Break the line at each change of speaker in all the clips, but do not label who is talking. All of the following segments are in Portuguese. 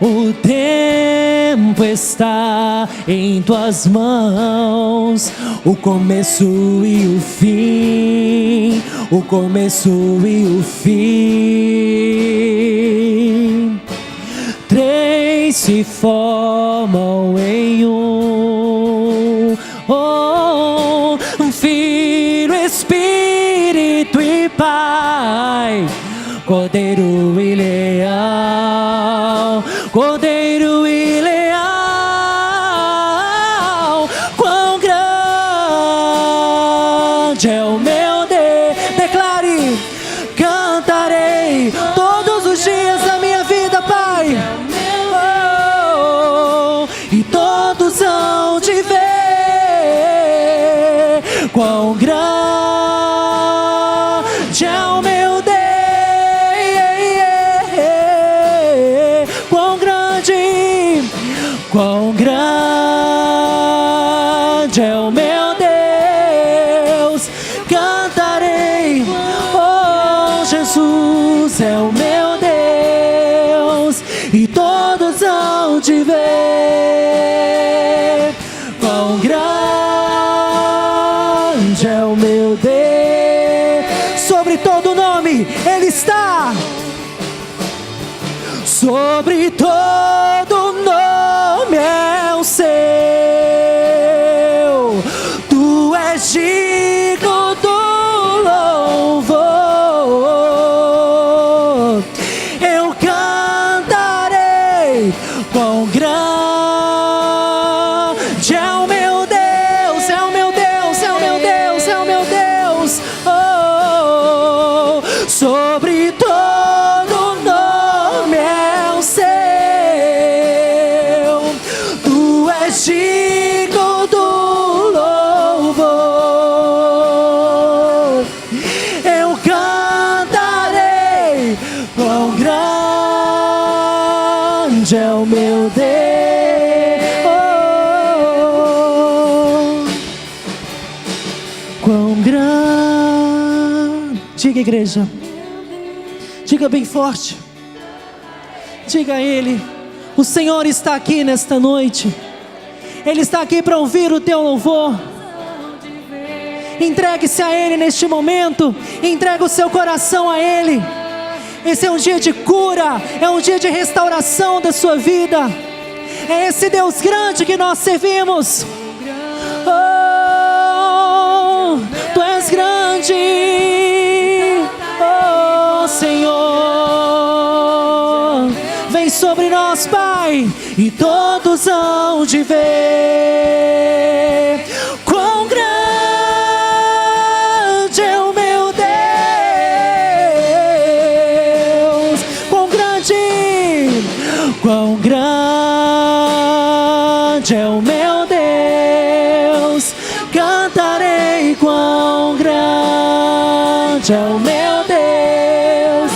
O tempo está em tuas mãos, o começo e o fim, o começo e o fim. Três se formam em um, Filho, Espírito e Pai, Cordeiro e Leão, Cordeiro e Leão. Quão grande é o meu Deus. Declare: cantarei todos os dias da minha vida, Pai. E todos hão de ver quão grande é o meu Deus. Quão grande é o meu Deus. Cantarei, oh, Jesus é o meu Deus, e todos hão de ver quão grande é o meu Deus. Sobre todo nome Ele está, sobre todo nome é o seu. Tu és digno do louvor. Eu cantarei quão grande é o meu Deus, é o meu Deus, é o meu Deus, é o meu Deus. Oh, sobre todo nome é o seu. Tu és digno do louvor. Eu cantarei quão grande é o meu Deus. Quão grande. Diga, igreja. Diga bem forte. Diga a Ele: o Senhor está aqui nesta noite. Ele está aqui para ouvir o teu louvor. Entregue-se a Ele neste momento. Entregue o seu coração a Ele. Esse é um dia de cura, é um dia de restauração da sua vida. É esse Deus grande que nós servimos. Oh, Tu és grande, oh Senhor. Vem sobre nós, Pai, e todos hão de ver quão grande é o meu Deus. Quão grande é o meu Deus. Cantarei quão grande é o meu Deus,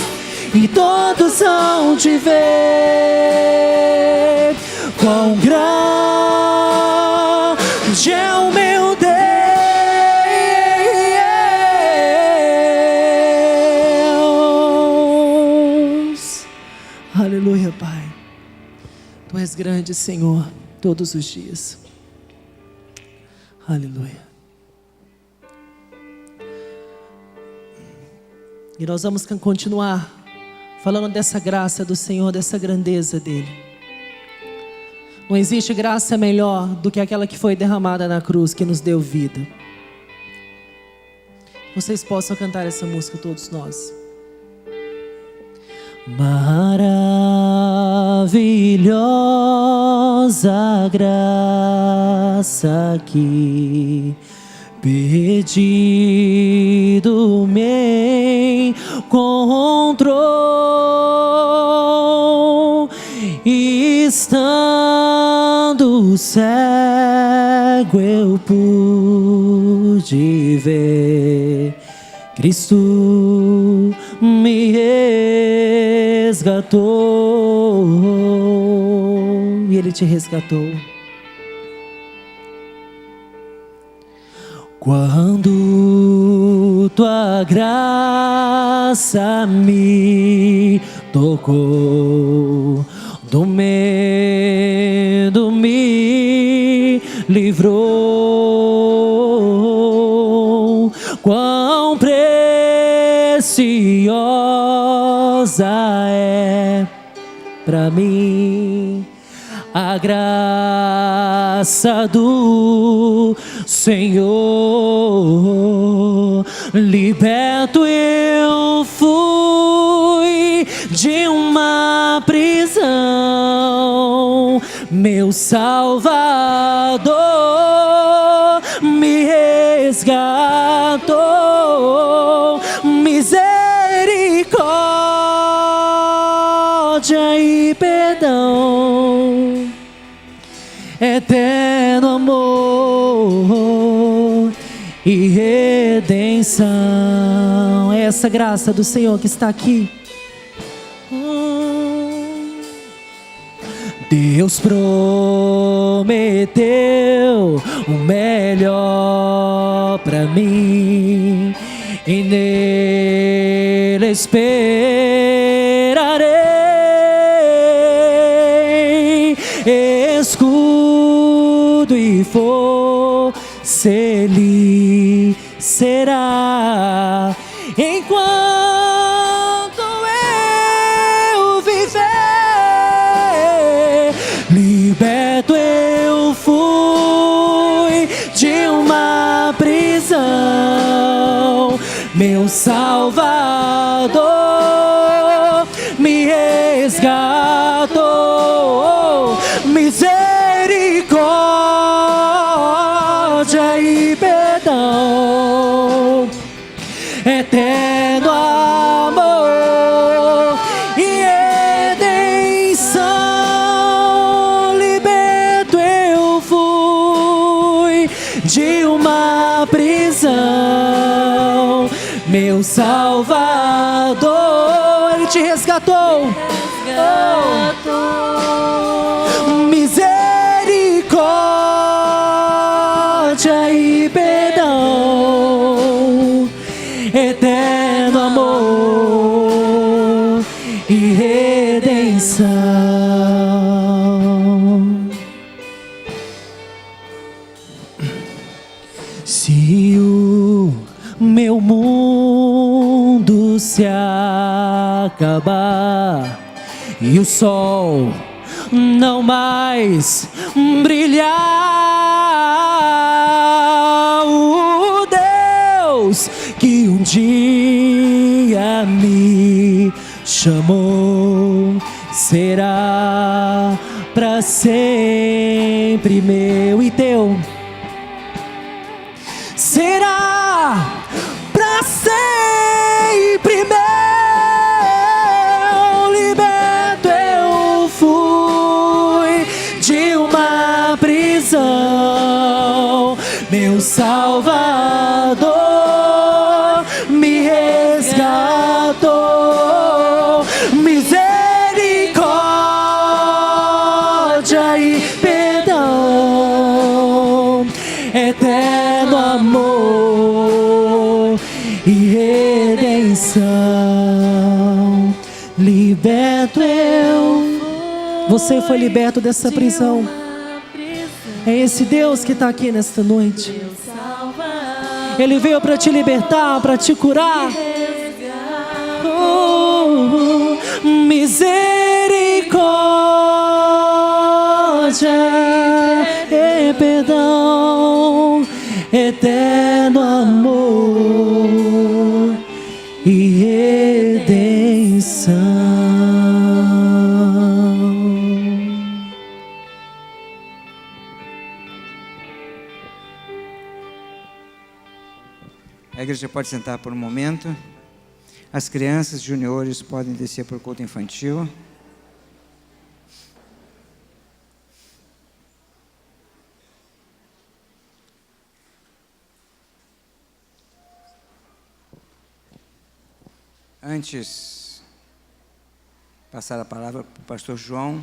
e todos hão de ver quão grande é o meu Deus. Aleluia, Pai. Tu és grande, Senhor, todos os dias. Aleluia. E nós vamos continuar falando dessa graça do Senhor, dessa grandeza dEle. Não existe graça melhor do que aquela que foi derramada na cruz, que nos deu vida. Vocês possam cantar essa música, todos nós. Maravilhosa graça que perdido me encontrou, estando cego eu pude ver. Cristo me resgatou, e Ele te resgatou. Quando tua graça me tocou, do medo me livrou. Quão preciosa é pra mim a graça do Senhor. Liberto eu fui de uma prisão, meu Salvador me resgatou. Misericórdia e perdão, eterno amor e redenção. É essa graça do Senhor que está aqui. Deus prometeu o melhor pra mim, e nele esperarei. Escudo e força Ele será enquanto eu viver. Liberto eu fui de uma prisão, meu Salvador me resgatou. Misericórdia e perdão, eterno amor e redenção. Liberto eu fui de uma prisão, meu Salvador, Ele te resgatou. Misericórdia e perdão, eterno amor e redenção. Se o meu mundo se acabar e o sol não mais brilhar, o Deus que um dia me chamou será pra sempre meu e teu. Será pra sempre meu. Liberto eu fui de uma prisão, meu Salvador me resgatou. Misericórdia e perdão, eterno amor e redenção. Liberto eu. Você foi liberto dessa prisão. É esse Deus que está aqui nesta noite. Ele veio para te libertar, para te curar. Misericórdia e perdão, eterno amor e redenção.
A igreja pode sentar por um momento. As crianças juniores podem descer para o culto infantil. Antes de passar a palavra para o pastor João,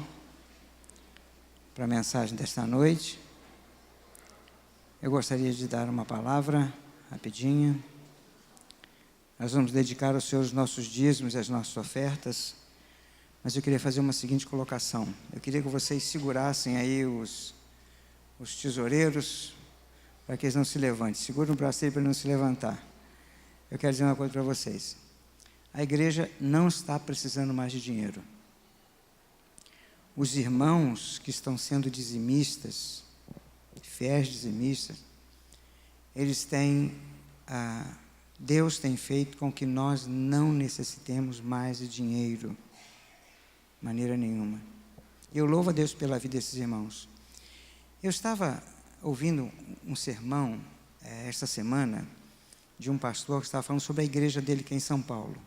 para a mensagem desta noite, eu gostaria de dar uma palavra rapidinha. Nós vamos dedicar ao Senhor os nossos dízimos e as nossas ofertas, mas eu queria fazer uma seguinte colocação. Eu queria que vocês segurassem aí os tesoureiros, para que eles não se levantem. Segura o braço dele para ele não se levantar. Eu quero dizer uma coisa para vocês. A igreja não está precisando mais de dinheiro. Os irmãos que estão sendo dizimistas, fiéis dizimistas, eles têm, Deus tem feito com que nós não necessitemos mais de dinheiro, de maneira nenhuma. Eu louvo a Deus pela vida desses irmãos. Eu estava ouvindo um sermão, esta semana, de um pastor que estava falando sobre a igreja dele aqui em São Paulo.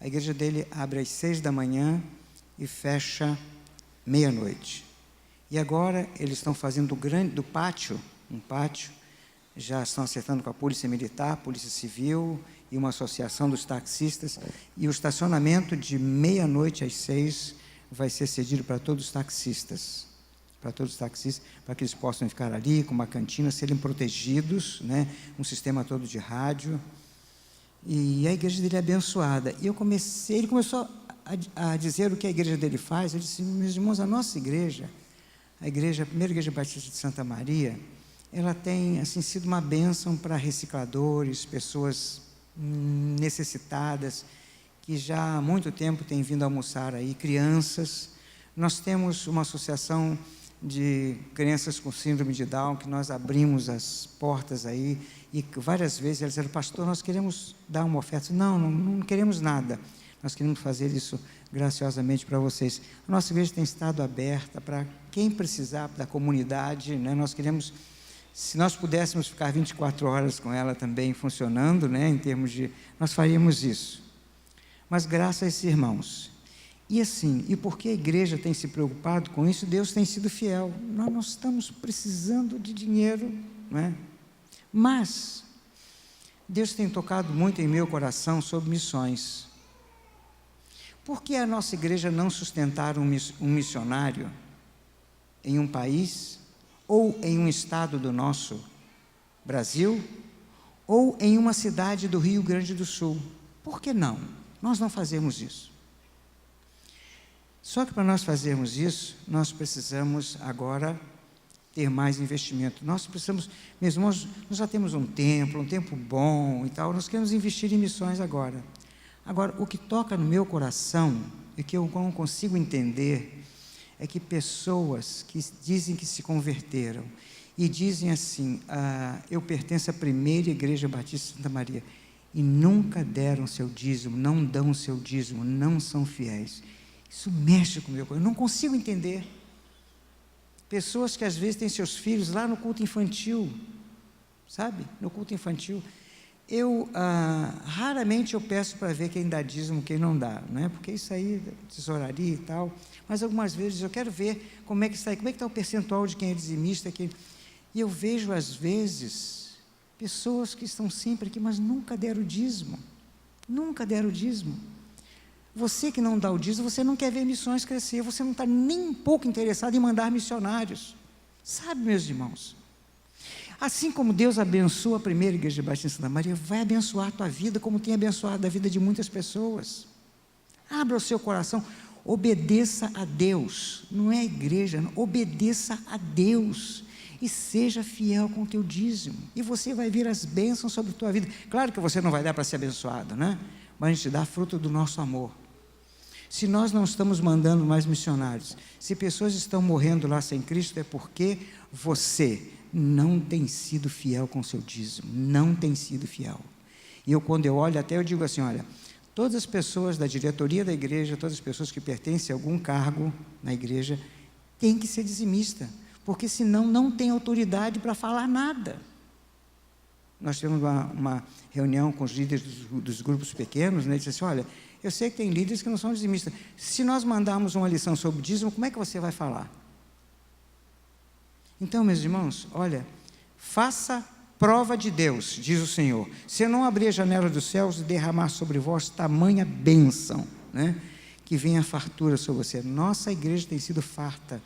A igreja dele abre às 6 da manhã e fecha meia-noite. E agora eles estão fazendo do pátio, um pátio, já estão acertando com a polícia militar, polícia civil e uma associação dos taxistas, e o estacionamento de meia-noite às 6 vai ser cedido para todos os taxistas, para que eles possam ficar ali com uma cantina, serem protegidos, né, um sistema todo de rádio. E a igreja dele é abençoada. E ele começou a dizer o que a igreja dele faz. Eu disse: meus irmãos, a nossa igreja, a primeira igreja batista de Santa Maria, ela tem assim sido uma bênção para recicladores, pessoas necessitadas, que já há muito tempo têm vindo almoçar aí, crianças. Nós temos uma associação de crianças com síndrome de Down, que nós abrimos as portas aí, e várias vezes eles disseram: pastor, nós queremos dar uma oferta. Não queremos nada, nós queremos fazer isso graciosamente para vocês. A nossa igreja tem estado aberta para quem precisar da comunidade, né? Nós queremos, se nós pudéssemos ficar 24 horas com ela também funcionando, né, em termos de, nós faríamos isso. Mas graças a esses irmãos. E assim, e porque a igreja tem se preocupado com isso, Deus tem sido fiel. Nós não estamos precisando de dinheiro, não é? Mas Deus tem tocado muito em meu coração sobre missões. Por que a nossa igreja não sustentar um missionário em um país, ou em um estado do nosso Brasil, ou em uma cidade do Rio Grande do Sul? Por que não? Nós não fazemos isso. Só que para nós fazermos isso, nós precisamos agora ter mais investimento. Nós precisamos, meus irmãos, nós já temos um tempo bom e tal, nós queremos investir em missões agora. Agora, o que toca no meu coração, e que eu não consigo entender, é que pessoas que dizem que se converteram, e dizem assim: eu pertenço à primeira igreja batista de Santa Maria, e nunca deram seu dízimo, não dão o seu dízimo, não são fiéis. Isso mexe com o meu coração, eu não consigo entender. Pessoas que às vezes têm seus filhos lá no culto infantil, sabe? No culto infantil. Raramente eu peço para ver quem dá dízimo, quem não dá, não é? Porque isso aí, tesouraria e tal, mas algumas vezes eu quero ver como é que está o percentual de quem é dizimista, e eu vejo às vezes pessoas que estão sempre aqui, mas nunca deram dízimo, Você que não dá o dízimo, você não quer ver missões crescer, você não está nem um pouco interessado em mandar missionários, sabe, meus irmãos? Assim como Deus abençoa a primeira igreja batista de Santa Maria, vai abençoar a tua vida, como tem abençoado a vida de muitas pessoas. Abra o seu coração, obedeça a Deus, não é a igreja, não, obedeça a Deus, e seja fiel com o teu dízimo, e você vai ver as bênçãos sobre a tua vida. Claro que você não vai dar para ser abençoado, né? Mas a gente dá fruto do nosso amor. Se nós não estamos mandando mais missionários, se pessoas estão morrendo lá sem Cristo, é porque você não tem sido fiel com o seu dízimo, não tem sido fiel. E quando eu olho, até eu digo assim: olha, todas as pessoas da diretoria da igreja, todas as pessoas que pertencem a algum cargo na igreja, têm que ser dizimista, porque senão não tem autoridade para falar nada. Nós tivemos uma reunião com os líderes dos grupos pequenos, né? E disse assim: olha, eu sei que tem líderes que não são dizimistas, se nós mandarmos uma lição sobre dízimo, como é que você vai falar? Então, meus irmãos, olha, faça prova de Deus, diz o Senhor, se eu não abrir a janela dos céus e derramar sobre vós tamanha bênção, né? Que venha fartura sobre você. Nossa igreja tem sido farta,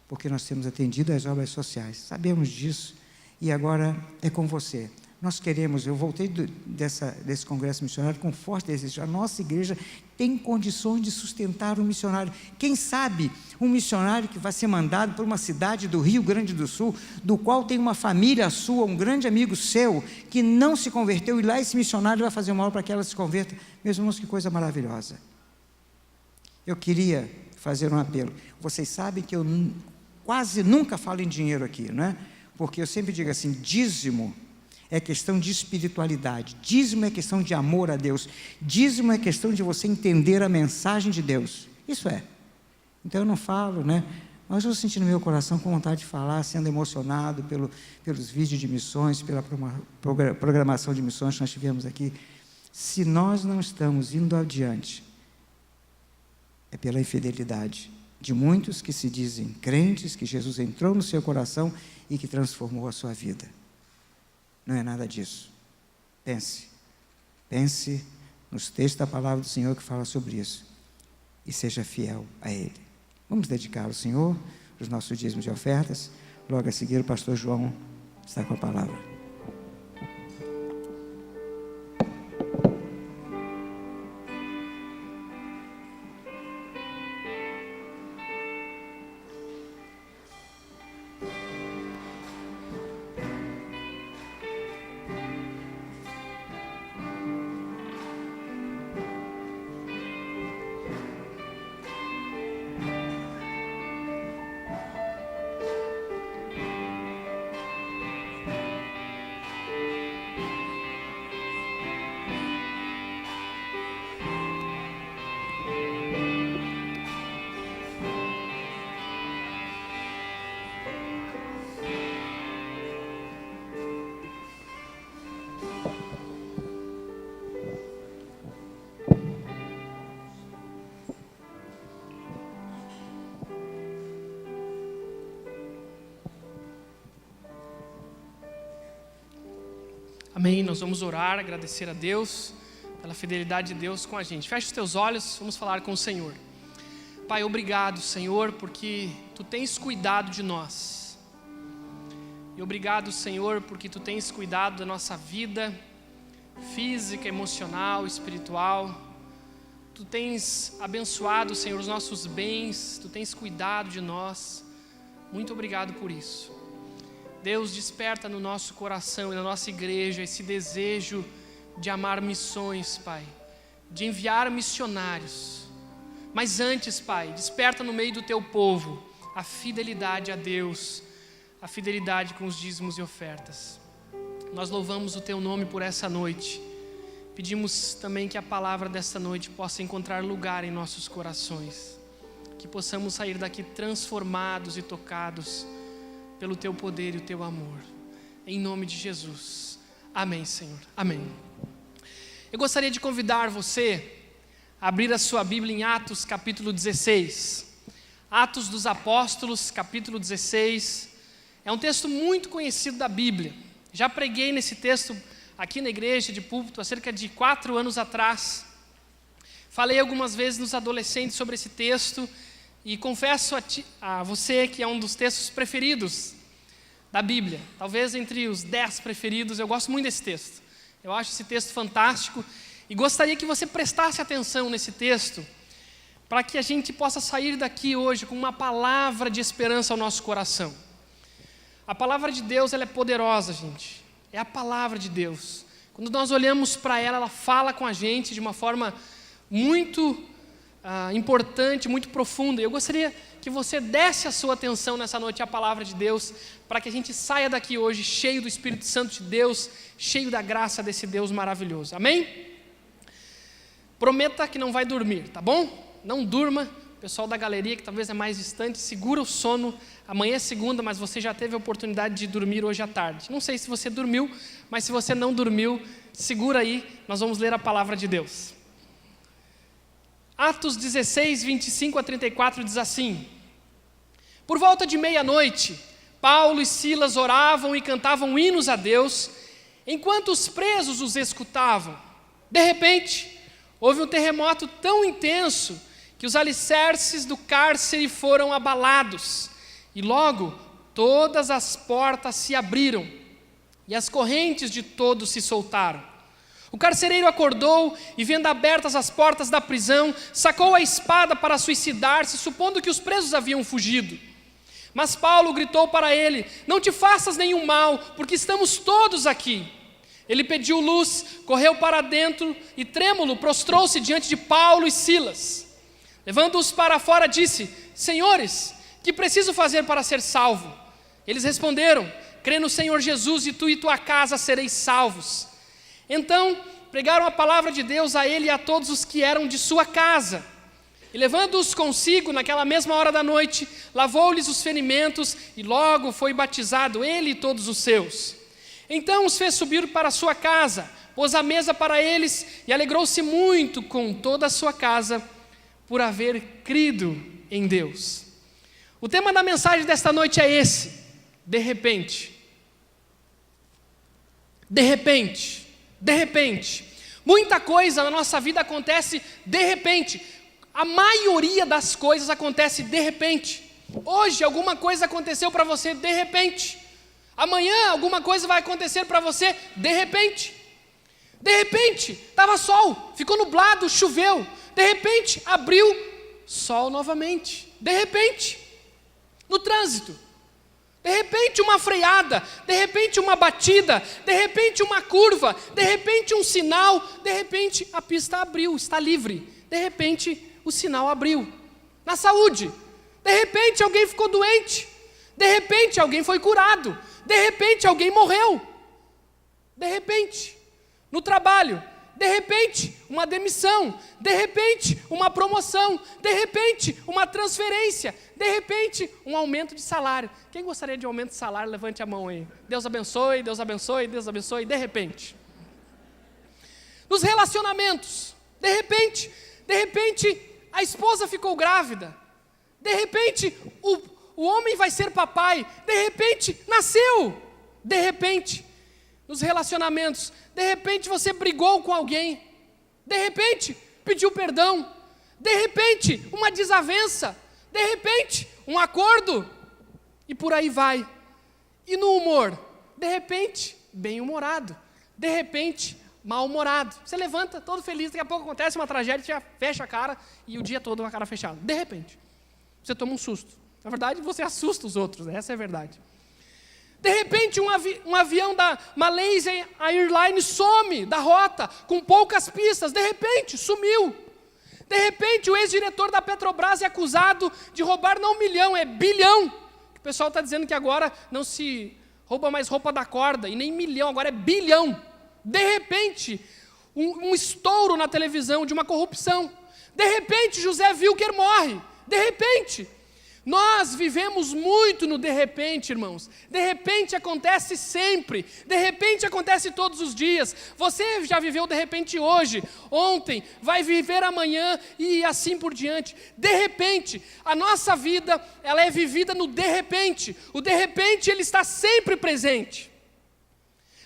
porque nós temos atendido às obras sociais, sabemos disso, e agora é com você. Nós queremos, eu voltei desse congresso missionário com forte desejo, a nossa igreja tem condições de sustentar um missionário. Quem sabe um missionário que vai ser mandado para uma cidade do Rio Grande do Sul, do qual tem uma família sua, um grande amigo seu, que não se converteu, e lá esse missionário vai fazer uma obra para que ela se converta. Meus irmãos, que coisa maravilhosa. Eu queria fazer um apelo. Vocês sabem que eu quase nunca falo em dinheiro aqui, não é? Porque eu sempre digo assim, dízimo é questão de espiritualidade, dízimo é questão de amor a Deus, dízimo é questão de você entender a mensagem de Deus. Isso é. Então eu não falo, né? Mas eu senti no meu coração com vontade de falar, sendo emocionado pelos vídeos de missões, pela programação de missões que nós tivemos aqui. Se nós não estamos indo adiante, é pela infidelidade de muitos que se dizem crentes, que Jesus entrou no seu coração e que transformou a sua vida. Não é nada disso. Pense nos textos da palavra do Senhor que fala sobre isso e seja fiel a Ele. Vamos dedicar ao Senhor os nossos dízimos e ofertas. Logo a seguir o pastor João está com a palavra.
Amém, nós vamos orar, agradecer a Deus pela fidelidade de Deus com a gente. Feche os teus olhos, vamos falar com o Senhor. Pai, obrigado, Senhor, porque Tu tens cuidado de nós. E obrigado, Senhor, porque Tu tens cuidado da nossa vida física, emocional, espiritual. Tu tens abençoado, Senhor, os nossos bens, Tu tens cuidado de nós. Muito obrigado por isso. Deus, desperta no nosso coração e na nossa igreja esse desejo de amar missões, Pai, de enviar missionários. Mas antes, Pai, desperta no meio do Teu povo a fidelidade a Deus, a fidelidade com os dízimos e ofertas. Nós louvamos o Teu nome por essa noite. Pedimos também que a palavra desta noite possa encontrar lugar em nossos corações, que possamos sair daqui transformados e tocados pelo Teu poder e o Teu amor, em nome de Jesus, amém, Senhor, amém. Eu gostaria de convidar você a abrir a sua Bíblia em Atos capítulo 16, Atos dos Apóstolos capítulo 16, é um texto muito conhecido da Bíblia, já preguei nesse texto aqui na igreja de púlpito há cerca de 4 anos atrás, falei algumas vezes nos adolescentes sobre esse texto, e confesso a você que é um dos textos preferidos da Bíblia. Talvez entre os 10 preferidos, eu gosto muito desse texto. Eu acho esse texto fantástico. E gostaria que você prestasse atenção nesse texto, para que a gente possa sair daqui hoje com uma palavra de esperança ao nosso coração. A palavra de Deus, ela é poderosa, gente. É a palavra de Deus. Quando nós olhamos para ela, ela fala com a gente de uma forma muito importante, muito profunda. Eu gostaria que você desse a sua atenção nessa noite à palavra de Deus, para que a gente saia daqui hoje cheio do Espírito Santo de Deus, cheio da graça desse Deus maravilhoso, amém? Prometa que não vai dormir, tá bom? Não durma. O pessoal da galeria, que talvez é mais distante, segura o sono. Amanhã é segunda, mas você já teve a oportunidade de dormir hoje à tarde. Não sei se você dormiu, mas se você não dormiu, segura aí, nós vamos ler a palavra de Deus. Atos 16, 25 a 34 diz assim: Por volta de meia-noite, Paulo e Silas oravam e cantavam hinos a Deus, enquanto os presos os escutavam. De repente, houve um terremoto tão intenso que os alicerces do cárcere foram abalados, e logo todas as portas se abriram. e as correntes de todos se soltaram. O carcereiro acordou e, vendo abertas as portas da prisão, sacou a espada para suicidar-se, supondo que os presos haviam fugido. Mas Paulo gritou para ele: não te faças nenhum mal, porque estamos todos aqui. Ele pediu luz, correu para dentro e, trêmulo, prostrou-se diante de Paulo e Silas. Levando-os para fora, disse: senhores, que preciso fazer para ser salvo? Eles responderam: crê no Senhor Jesus e tu e tua casa sereis salvos. Então pregaram a palavra de Deus a ele e a todos os que eram de sua casa. E levando-os consigo naquela mesma hora da noite, lavou-lhes os ferimentos e logo foi batizado ele e todos os seus. Então os fez subir para sua casa, pôs a mesa para eles e alegrou-se muito com toda a sua casa por haver crido em Deus. O tema da mensagem desta noite é esse: de repente. De repente. De repente. Muita coisa na nossa vida acontece de repente. A maioria das coisas acontece de repente. Hoje alguma coisa aconteceu para você de repente. Amanhã alguma coisa vai acontecer para você de repente. De repente, estava sol, ficou nublado, choveu. De repente, abriu sol novamente. De repente, no trânsito. De repente, uma freada. De repente, uma batida. De repente, uma curva. De repente, um sinal. De repente, a pista abriu, está livre. De repente, o sinal abriu. Na saúde. De repente, alguém ficou doente. De repente, alguém foi curado. De repente, alguém morreu. De repente, no trabalho. De repente, uma demissão. De repente, uma promoção. De repente, uma transferência. De repente, um aumento de salário. Quem gostaria de um aumento de salário? Levante a mão aí. Deus abençoe, Deus abençoe, Deus abençoe. De repente. Nos relacionamentos. De repente, a esposa ficou grávida. De repente, o homem vai ser papai. De repente, nasceu. De repente, nos relacionamentos. De repente, você brigou com alguém. De repente, pediu perdão. De repente, uma desavença. De repente, um acordo. E por aí vai. E no humor? De repente, bem-humorado. De repente, mal-humorado. Você levanta todo feliz, daqui a pouco acontece uma tragédia, você já fecha a cara e o dia todo com a cara fechada. De repente, você toma um susto. Na verdade, você assusta os outros, né? Essa é a verdade. De repente, um avião da Malaysia Airlines some da rota, com poucas pistas. De repente, sumiu. De repente, o ex-diretor da Petrobras é acusado de roubar não 1 milhão, é bilhão. O pessoal está dizendo que agora não se rouba mais roupa da corda, e nem 1 milhão, agora é bilhão. De repente, um estouro na televisão de uma corrupção. De repente, José Wilker morre. De repente. Nós vivemos muito no de repente, irmãos. De repente acontece sempre. De repente acontece todos os dias. Você já viveu de repente hoje, ontem, vai viver amanhã e assim por diante. De repente, a nossa vida, ela é vivida no de repente. O de repente, ele está sempre presente.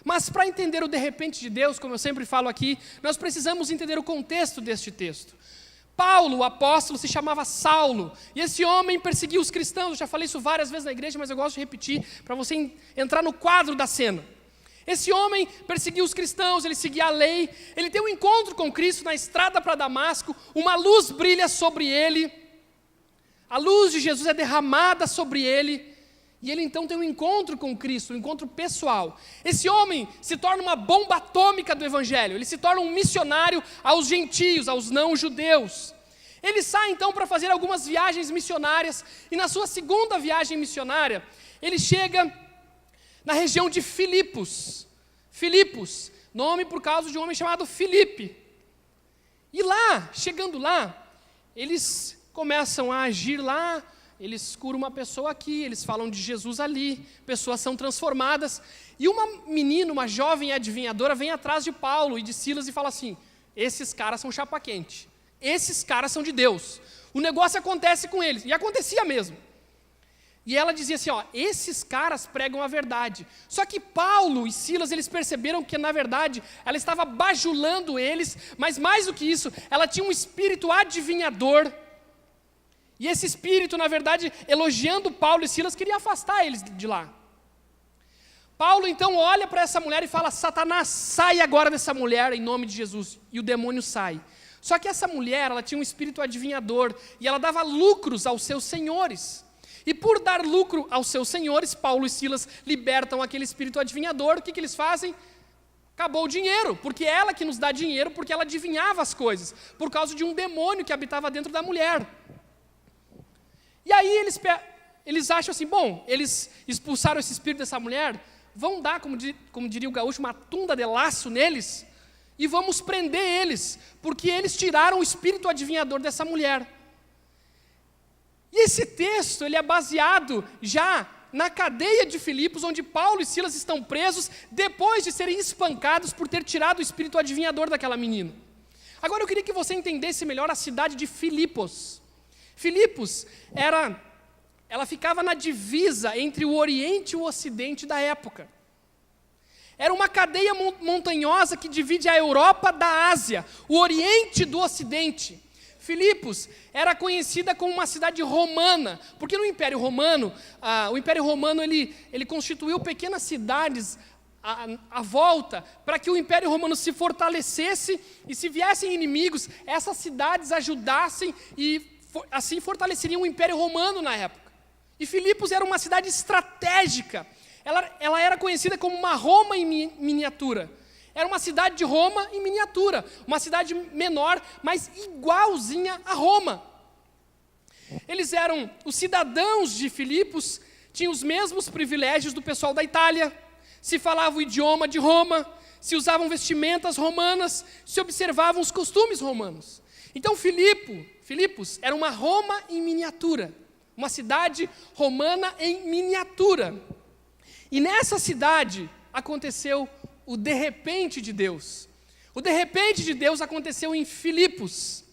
Mas para entender o de repente de Deus, como eu sempre falo aqui, nós precisamos entender o contexto deste texto. Paulo, o apóstolo, se chamava Saulo, e esse homem perseguia os cristãos. Eu já falei isso várias vezes na igreja, mas eu gosto de repetir, para você entrar no quadro da cena. Esse homem perseguia os cristãos, ele seguia a lei, ele tem um encontro com Cristo na estrada para Damasco, uma luz brilha sobre ele, a luz de Jesus é derramada sobre ele, e ele então tem um encontro com Cristo, um encontro pessoal. Esse homem se torna uma bomba atômica do evangelho, ele se torna um missionário aos gentios, aos não-judeus. Ele sai então para fazer algumas viagens missionárias, e na sua segunda viagem missionária, ele chega na região de Filipos. Filipos, nome por causa de um homem chamado Filipe. E lá, chegando lá, eles começam a agir lá, eles curam uma pessoa aqui, eles falam de Jesus ali, pessoas são transformadas. E uma menina, uma jovem adivinhadora, vem atrás de Paulo e de Silas e fala assim: esses caras são chapa quente, esses caras são de Deus, o negócio acontece com eles. E acontecia mesmo. E ela dizia assim, esses caras pregam a verdade. Só que Paulo e Silas, eles perceberam que, na verdade, ela estava bajulando eles, mas mais do que isso, ela tinha um espírito adivinhador. E esse espírito, na verdade, elogiando Paulo e Silas, queria afastar eles de lá. Paulo então olha para essa mulher e fala: Satanás, sai agora dessa mulher em nome de Jesus. E o demônio sai. Só que essa mulher, ela tinha um espírito adivinhador e ela dava lucros aos seus senhores. E por dar lucro aos seus senhores, Paulo e Silas libertam aquele espírito adivinhador. O que eles fazem? Acabou o dinheiro, porque é ela que nos dá dinheiro, porque ela adivinhava as coisas, por causa de um demônio que habitava dentro da mulher. E aí eles acham assim, bom, eles expulsaram esse espírito dessa mulher, vão dar, como diria o gaúcho, uma tunda de laço neles, e vamos prender eles, porque eles tiraram o espírito adivinhador dessa mulher. E esse texto, ele é baseado já na cadeia de Filipos, onde Paulo e Silas estão presos, depois de serem espancados por ter tirado o espírito adivinhador daquela menina. Agora eu queria que você entendesse melhor a cidade de Filipos. Filipos ela ficava na divisa entre o Oriente e o Ocidente da época. Era uma cadeia montanhosa que divide a Europa da Ásia, o Oriente do Ocidente. Filipos era conhecida como uma cidade romana, porque no Império Romano, o Império Romano ele constituiu pequenas cidades à volta, para que o Império Romano se fortalecesse, e se viessem inimigos, essas cidades ajudassem e assim fortaleceriam o Império Romano na época. E Filipos era uma cidade estratégica, ela era conhecida como uma Roma em miniatura. Era uma cidade de Roma em miniatura, uma cidade menor, mas igualzinha a Roma. Os cidadãos de Filipos tinham os mesmos privilégios do pessoal da Itália, se falava o idioma de Roma, se usavam vestimentas romanas, se observavam os costumes romanos. Então Filipos era uma Roma em miniatura, uma cidade romana em miniatura. E nessa cidade aconteceu o de repente de Deus. O de repente de Deus aconteceu em Filipos.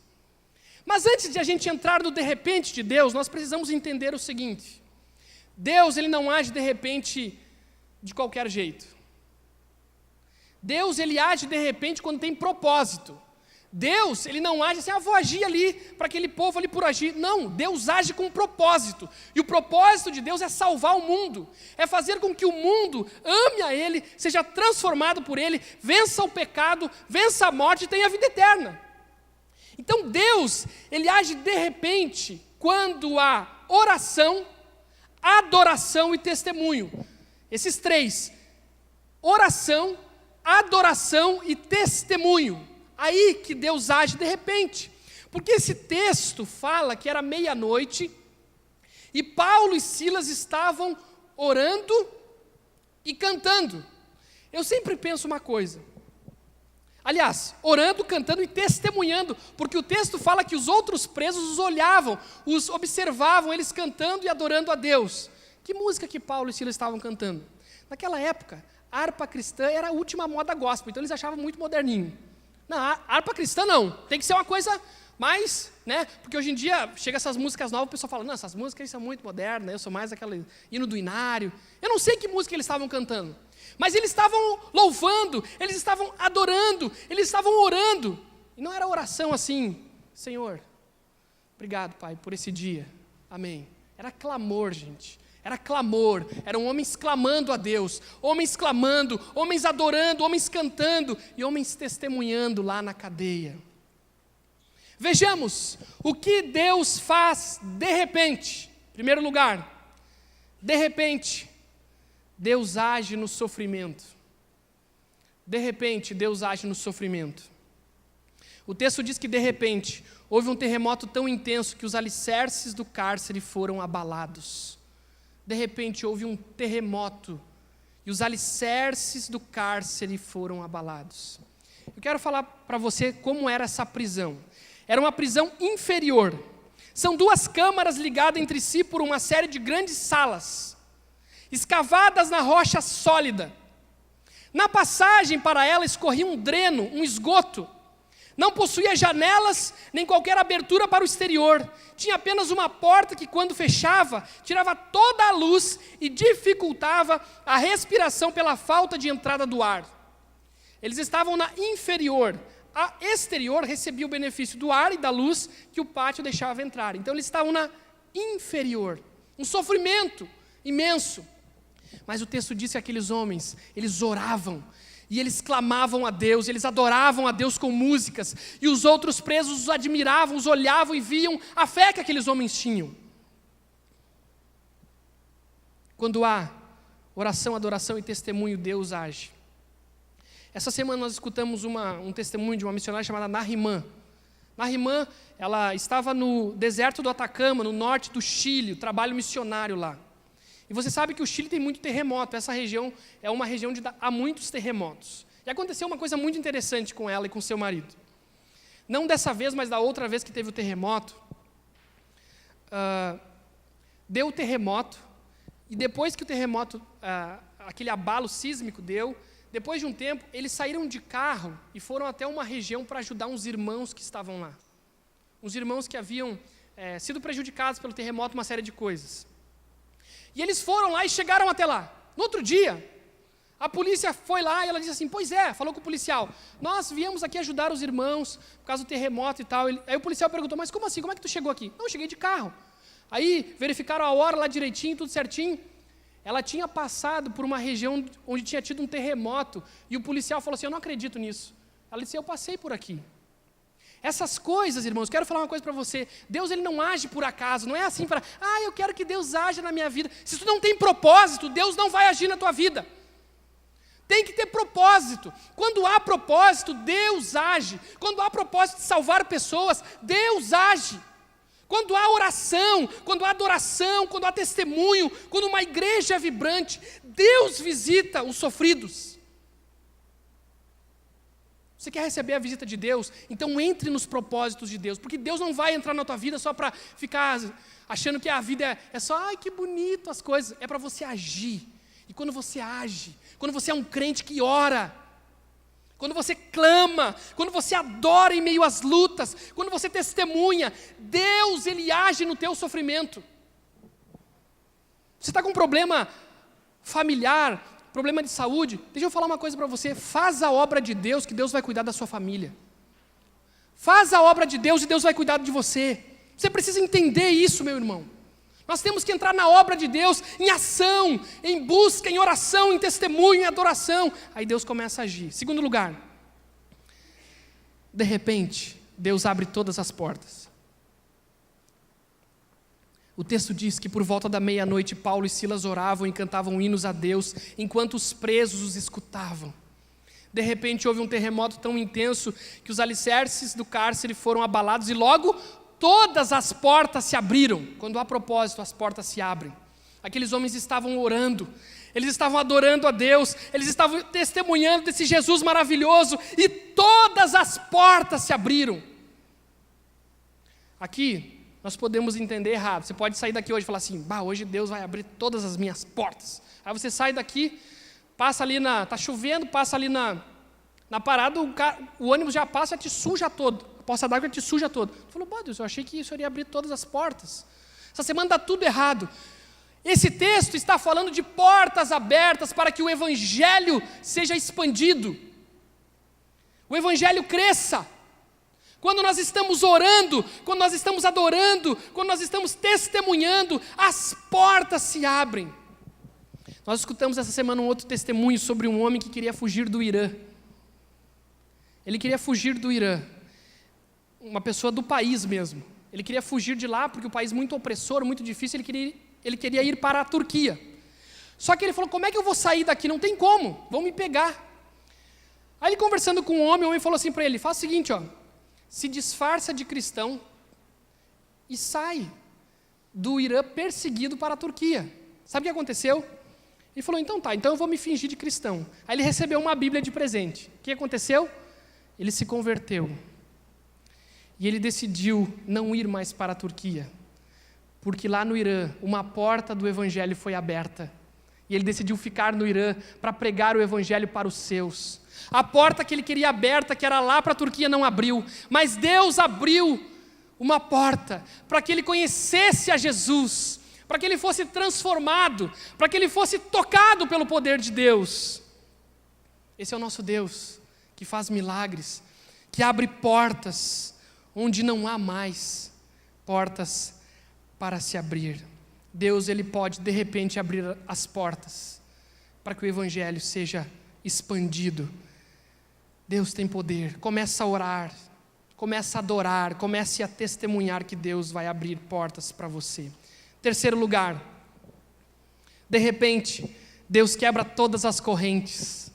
Mas antes de a gente entrar no de repente de Deus, nós precisamos entender o seguinte: Deus, ele não age de repente de qualquer jeito. Deus, ele age de repente quando tem propósito. Deus, ele não age assim, vou agir ali para aquele povo ali por agir. Não, Deus age com propósito. E o propósito de Deus é salvar o mundo. É fazer com que o mundo ame a Ele, seja transformado por Ele, vença o pecado, vença a morte e tenha a vida eterna. Então Deus, ele age de repente quando há oração, adoração e testemunho. Esses três: oração, adoração e testemunho. Aí que Deus age de repente, porque esse texto fala que era meia-noite e Paulo e Silas estavam orando e cantando. Eu sempre penso uma coisa, aliás, orando, cantando e testemunhando, porque o texto fala que os outros presos os olhavam, os observavam, eles cantando e adorando a Deus. Que música que Paulo e Silas estavam cantando? Naquela época, a harpa cristã era a última moda gospel, então eles achavam muito moderninho. Não, a harpa cristã não, tem que ser uma coisa mais, né? Porque hoje em dia, chega essas músicas novas, o pessoal fala, não, essas músicas são muito modernas, eu sou mais aquele hino do Inário. Eu não sei que música eles estavam cantando, mas eles estavam louvando, eles estavam adorando, eles estavam orando. E não era oração assim, Senhor, obrigado, Pai, por esse dia, amém. Era clamor, gente. Era clamor, eram homens clamando a Deus, homens clamando, homens adorando, homens cantando e homens testemunhando lá na cadeia. Vejamos o que Deus faz de repente. Em primeiro lugar, de repente, Deus age no sofrimento. De repente, Deus age no sofrimento. O texto diz que de repente, houve um terremoto tão intenso que os alicerces do cárcere foram abalados. De repente houve um terremoto e os alicerces do cárcere foram abalados. Eu quero falar para você como era essa prisão. Era uma prisão inferior. São duas câmaras ligadas entre si por uma série de grandes salas, escavadas na rocha sólida. Na passagem para ela escorria um dreno, um esgoto. Não possuía janelas, nem qualquer abertura para o exterior. Tinha apenas uma porta que, quando fechava, tirava toda a luz e dificultava a respiração pela falta de entrada do ar. Eles estavam na inferior. A exterior recebia o benefício do ar e da luz que o pátio deixava entrar. Então, eles estavam na inferior. Um sofrimento imenso. Mas o texto diz que aqueles homens, eles oravam, e eles clamavam a Deus, eles adoravam a Deus com músicas, e os outros presos os admiravam, os olhavam e viam a fé que aqueles homens tinham. Quando há oração, adoração e testemunho, Deus age. Essa semana nós escutamos um testemunho de uma missionária chamada Nahimã. Nahimã, ela estava no deserto do Atacama, no norte do Chile, trabalho missionário lá. E você sabe que o Chile tem muito terremoto, essa região é uma região onde há muitos terremotos. E aconteceu uma coisa muito interessante com ela e com seu marido. Não dessa vez, mas da outra vez que teve o terremoto, deu o terremoto, e depois que o terremoto, aquele abalo sísmico deu, depois de um tempo, eles saíram de carro e foram até uma região para ajudar uns irmãos que estavam lá. Uns irmãos que haviam sido prejudicados pelo terremoto, uma série de coisas. E eles foram lá e chegaram até lá. No outro dia, a polícia foi lá e ela disse assim, pois é, falou com o policial, nós viemos aqui ajudar os irmãos por causa do terremoto e tal. Aí o policial perguntou, mas como assim, como é que tu chegou aqui? Não, eu cheguei de carro. Aí verificaram a hora lá direitinho, tudo certinho. Ela tinha passado por uma região onde tinha tido um terremoto, e o policial falou assim, eu não acredito nisso. Ela disse, eu passei por aqui. Essas coisas, irmãos, quero falar uma coisa para você, Deus ele não age por acaso, não é assim para, eu quero que Deus haja na minha vida. Se tu não tem propósito, Deus não vai agir na tua vida. Tem que ter propósito. Quando há propósito, Deus age. Quando há propósito de salvar pessoas, Deus age. Quando há oração, quando há adoração, quando há testemunho, quando uma igreja é vibrante, Deus visita os sofridos. Você quer receber a visita de Deus? Então entre nos propósitos de Deus, porque Deus não vai entrar na tua vida só para ficar achando que a vida é só, ai que bonito as coisas, é para você agir. E quando você age, quando você é um crente que ora, quando você clama, quando você adora em meio às lutas, quando você testemunha, Deus ele age no teu sofrimento. Você está com um problema familiar, problema de saúde, deixa eu falar uma coisa para você, faz a obra de Deus que Deus vai cuidar da sua família. Faz a obra de Deus e Deus vai cuidar de você. Você precisa entender isso, meu irmão. Nós temos que entrar na obra de Deus, em ação, em busca, em oração, em testemunho, em adoração. Aí Deus começa a agir. Segundo lugar, de repente, Deus abre todas as portas. O texto diz que por volta da meia-noite, Paulo e Silas oravam e cantavam hinos a Deus, enquanto os presos os escutavam. De repente houve um terremoto tão intenso que os alicerces do cárcere foram abalados e logo todas as portas se abriram. Quando há propósito, as portas se abrem. Aqueles homens estavam orando, eles estavam adorando a Deus, eles estavam testemunhando desse Jesus maravilhoso e todas as portas se abriram. Aqui, nós podemos entender errado. Você pode sair daqui hoje e falar assim, hoje Deus vai abrir todas as minhas portas. Aí você sai daqui, passa ali tá chovendo, passa ali na parada, o ônibus já passa e te suja todo. A poça d'água te suja todo. Você falou, Deus, eu achei que isso iria abrir todas as portas. Essa semana está tudo errado. Esse texto está falando de portas abertas para que o Evangelho seja expandido. O Evangelho cresça. Quando nós estamos orando, quando nós estamos adorando, quando nós estamos testemunhando, as portas se abrem. Nós escutamos essa semana um outro testemunho sobre um homem que queria fugir do Irã. Ele queria fugir do Irã. Uma pessoa do país mesmo. Ele queria fugir de lá porque o país é muito opressor, muito difícil, ele queria ir para a Turquia. Só que ele falou, como é que eu vou sair daqui? Não tem como, vão me pegar. Aí ele conversando com o homem falou assim para ele, faz o seguinte, se disfarça de cristão e sai do Irã perseguido para a Turquia. Sabe o que aconteceu? Ele falou, então eu vou me fingir de cristão. Aí ele recebeu uma Bíblia de presente. O que aconteceu? Ele se converteu. E ele decidiu não ir mais para a Turquia, porque lá no Irã, uma porta do Evangelho foi aberta. E ele decidiu ficar no Irã para pregar o Evangelho para os seus. A porta que ele queria aberta, que era lá para a Turquia, não abriu. Mas Deus abriu uma porta para que ele conhecesse a Jesus, para que ele fosse transformado, para que ele fosse tocado pelo poder de Deus. Esse é o nosso Deus, que faz milagres, que abre portas onde não há mais portas para se abrir. Deus, ele pode de repente abrir as portas. para que o Evangelho seja expandido. Deus tem poder. Começa a orar, começa a adorar, comece a testemunhar que Deus vai abrir portas para você. Terceiro lugar, de repente, Deus quebra todas as correntes.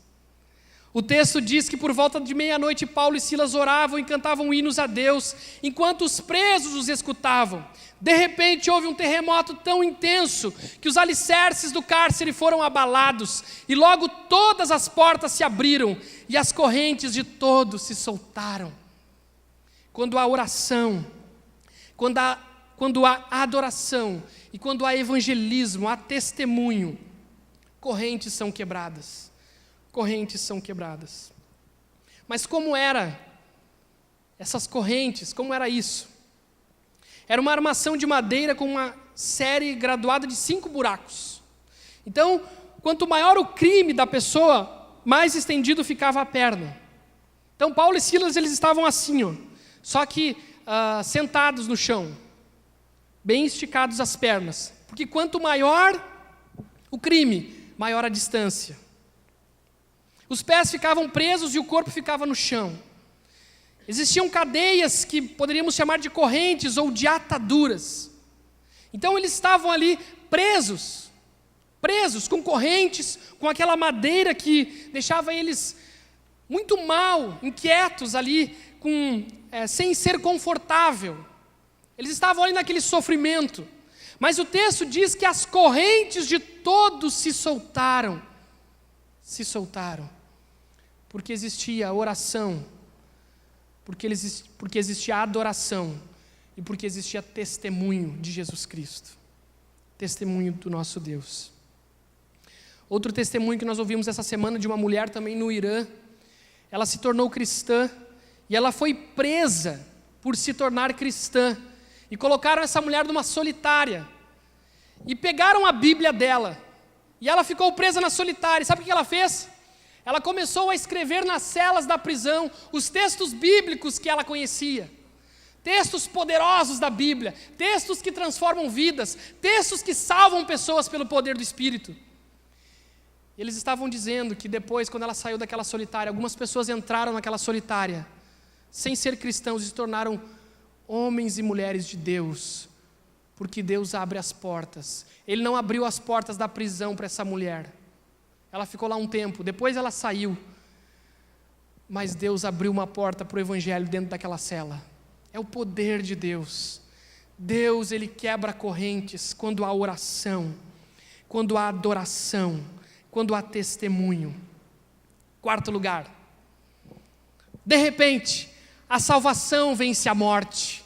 O texto diz que por volta de meia-noite Paulo e Silas oravam e cantavam hinos a Deus, enquanto os presos os escutavam. De repente houve um terremoto tão intenso que os alicerces do cárcere foram abalados, e logo todas as portas se abriram e as correntes de todos se soltaram. Quando há oração, quando há adoração e quando há evangelismo, há testemunho, correntes são quebradas. Correntes são quebradas. Mas como era essas correntes? Como era isso? Era uma armação de madeira com uma série graduada de 5 buracos. Então, quanto maior o crime da pessoa, mais estendido ficava a perna. Então, Paulo e Silas, eles estavam assim, ó, só que sentados no chão, bem esticados as pernas. Porque quanto maior o crime, maior a distância. Os pés ficavam presos e o corpo ficava no chão. Existiam cadeias que poderíamos chamar de correntes ou de ataduras. Então eles estavam ali presos com correntes, com aquela madeira que deixava eles muito mal, inquietos ali, sem ser confortável. Eles estavam ali naquele sofrimento. Mas o texto diz que as correntes de todos se soltaram. Se soltaram. Porque existia oração, porque existia adoração e porque existia testemunho de Jesus Cristo. Testemunho do nosso Deus. Outro testemunho que nós ouvimos essa semana de uma mulher também no Irã. Ela se tornou cristã e ela foi presa por se tornar cristã. E colocaram essa mulher numa solitária. E pegaram a Bíblia dela. E ela ficou presa na solitária. Sabe o que ela fez? Ela começou a escrever nas celas da prisão os textos bíblicos que ela conhecia. Textos poderosos da Bíblia. Textos que transformam vidas. Textos que salvam pessoas pelo poder do Espírito. Eles estavam dizendo que depois, quando ela saiu daquela solitária, algumas pessoas entraram naquela solitária, sem ser cristãos, e se tornaram homens e mulheres de Deus, porque Deus abre as portas. Ele não abriu as portas da prisão para essa mulher. Ela ficou lá um tempo, depois ela saiu. Mas Deus abriu uma porta para o Evangelho dentro daquela cela. É o poder de Deus. Deus, Ele quebra correntes quando há oração, quando há adoração, quando há testemunho. Quarto lugar. De repente, a salvação vence a morte.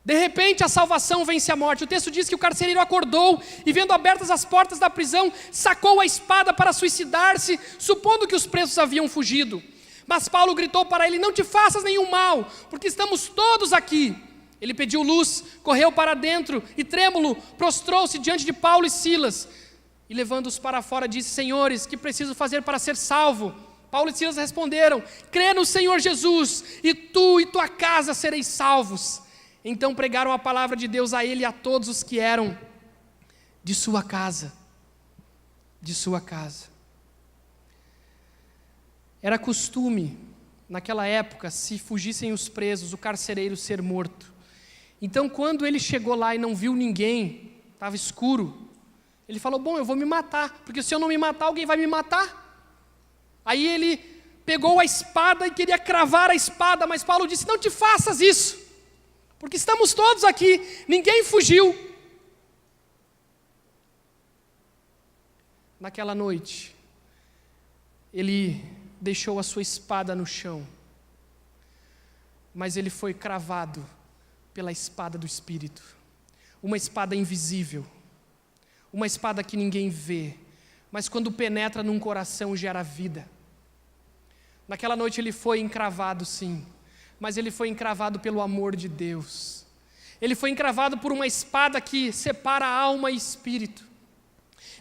De repente a salvação vence a morte. O texto diz que o carcereiro acordou e, vendo abertas as portas da prisão, sacou a espada para suicidar-se, supondo que os presos haviam fugido. Mas Paulo gritou para ele: não te faças nenhum mal, porque estamos todos aqui. Ele pediu luz, correu para dentro e, trêmulo, prostrou-se diante de Paulo e Silas. E, levando-os para fora, disse: senhores, que preciso fazer para ser salvo? Paulo e Silas responderam: crê no Senhor Jesus, e tu e tua casa sereis salvos. Então pregaram a palavra de Deus a ele e a todos os que eram de sua casa. De sua casa. Era costume, naquela época, se fugissem os presos, o carcereiro ser morto. Então, quando ele chegou lá e não viu ninguém, estava escuro, ele falou: bom, eu vou me matar, porque se eu não me matar, alguém vai me matar. Aí ele pegou a espada e queria cravar a espada, mas Paulo disse: não te faças isso, porque estamos todos aqui, ninguém fugiu. Naquela noite, ele deixou a sua espada no chão, mas ele foi cravado pela espada do Espírito, uma espada invisível, uma espada que ninguém vê, mas quando penetra num coração gera vida. Naquela noite ele foi encravado, sim, mas ele foi encravado pelo amor de Deus. Ele foi encravado por uma espada que separa alma e espírito.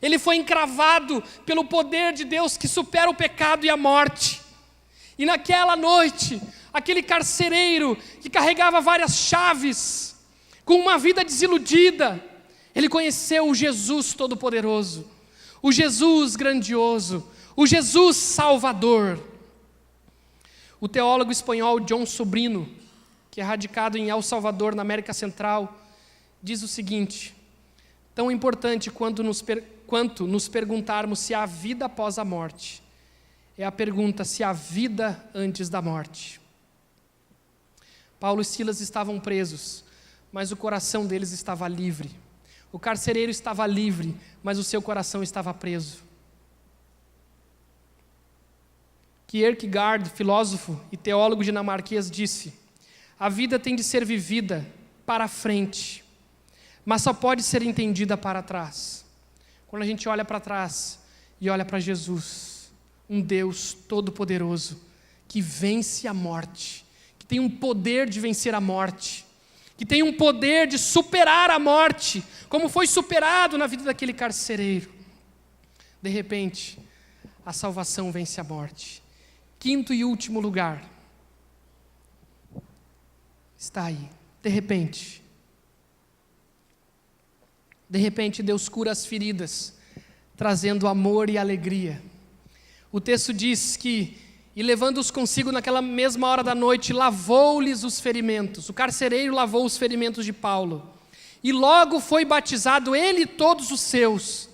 Ele foi encravado pelo poder de Deus que supera o pecado e a morte. E naquela noite, aquele carcereiro que carregava várias chaves, com uma vida desiludida, ele conheceu o Jesus Todo-Poderoso. o Jesus grandioso, o Jesus salvador. O teólogo espanhol John Sobrino, que é radicado em El Salvador, na América Central, diz o seguinte: tão importante quanto nos perguntarmos se há vida após a morte, é a pergunta se há vida antes da morte. Paulo e Silas estavam presos, mas o coração deles estava livre. O carcereiro estava livre, mas o seu coração estava preso. Kierkegaard, filósofo e teólogo dinamarquês, disse: a vida tem de ser vivida para frente, mas só pode ser entendida para trás. Quando a gente olha para trás e olha para Jesus, um Deus todo-poderoso, que vence a morte, que tem um poder de vencer a morte, que tem um poder de superar a morte, como foi superado na vida daquele carcereiro. De repente, a salvação vence a morte. Quinto e último lugar, está aí. De repente, Deus cura as feridas, trazendo amor e alegria. O texto diz que, e levando-os consigo naquela mesma hora da noite, lavou-lhes os ferimentos. O carcereiro lavou os ferimentos de Paulo. E logo foi batizado ele e todos os seus.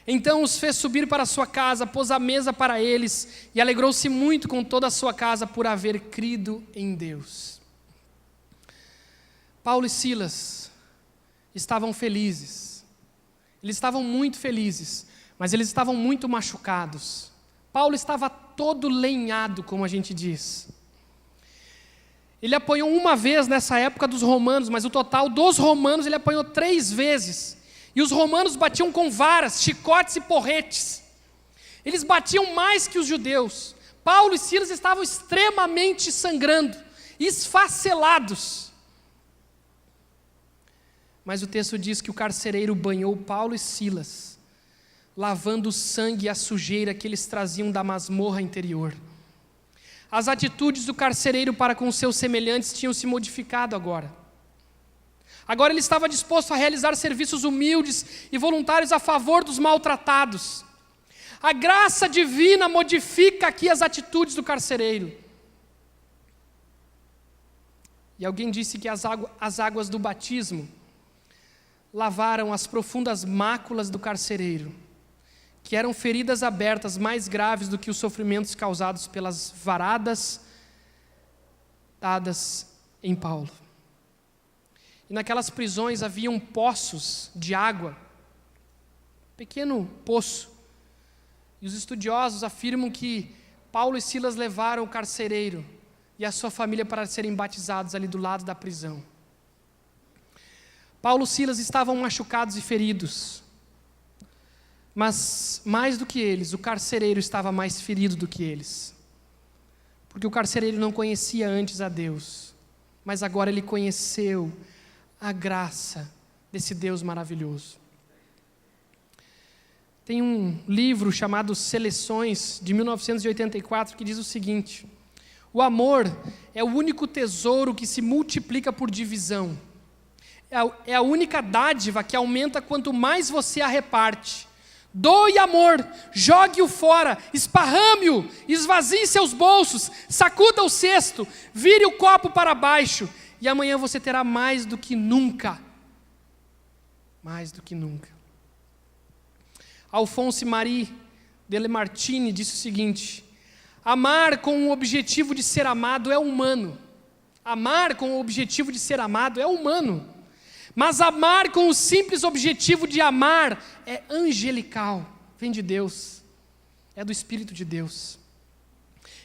Então os fez subir para a sua casa, pôs a mesa para eles, e alegrou-se muito com toda a sua casa por haver crido em Deus. Paulo e Silas estavam felizes. Eles estavam muito felizes, mas eles estavam muito machucados. Paulo estava todo lenhado, como a gente diz. Ele apanhou uma vez nessa época dos romanos, mas o total dos romanos ele apanhou 3 vezes. E os romanos batiam com varas, chicotes e porretes. Eles batiam mais que os judeus. Paulo e Silas estavam extremamente sangrando, esfacelados. Mas o texto diz que o carcereiro banhou Paulo e Silas, lavando o sangue e a sujeira que eles traziam da masmorra interior. As atitudes do carcereiro para com seus semelhantes tinham se modificado agora. Agora ele estava disposto a realizar serviços humildes e voluntários a favor dos maltratados. A graça divina modifica aqui as atitudes do carcereiro. E alguém disse que as águas do batismo lavaram as profundas máculas do carcereiro, que eram feridas abertas mais graves do que os sofrimentos causados pelas varadas dadas em Paulo. E naquelas prisões haviam poços de água, pequeno poço. E os estudiosos afirmam que Paulo e Silas levaram o carcereiro e a sua família para serem batizados ali do lado da prisão. Paulo e Silas estavam machucados e feridos. Mas, mais do que eles, o carcereiro estava mais ferido do que eles. Porque o carcereiro não conhecia antes a Deus, mas agora ele conheceu a graça desse Deus maravilhoso. Tem um livro chamado Seleções, de 1984, que diz o seguinte: o amor é o único tesouro que se multiplica por divisão. É a única dádiva que aumenta quanto mais você a reparte. Doe amor, jogue-o fora, esparrame-o, esvazie seus bolsos, sacuda o cesto, vire o copo para baixo, e amanhã você terá mais do que nunca. Mais do que nunca. Alphonse Marie de Lamartine disse o seguinte: amar com o objetivo de ser amado é humano. Amar com o objetivo de ser amado é humano. Mas amar com o simples objetivo de amar é angelical. Vem de Deus. É do Espírito de Deus.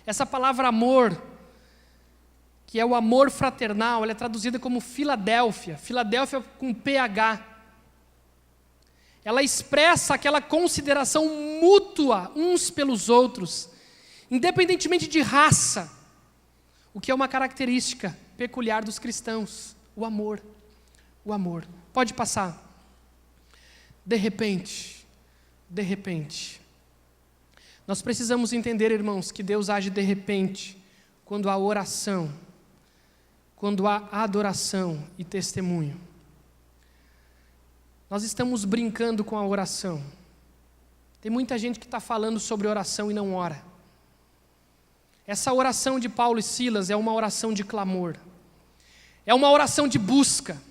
Essa palavra amor, que é o amor fraternal, ela é traduzida como Filadélfia. Filadélfia com PH. Ela expressa aquela consideração mútua uns pelos outros, independentemente de raça, o que é uma característica peculiar dos cristãos, o amor. O amor. Pode passar. De repente, nós precisamos entender, irmãos, que Deus age de repente, quando há oração, quando há adoração e testemunho. Nós estamos brincando com a oração. Tem muita gente que está falando sobre oração e não ora. Essa oração de Paulo e Silas é uma oração de clamor. É uma oração de busca.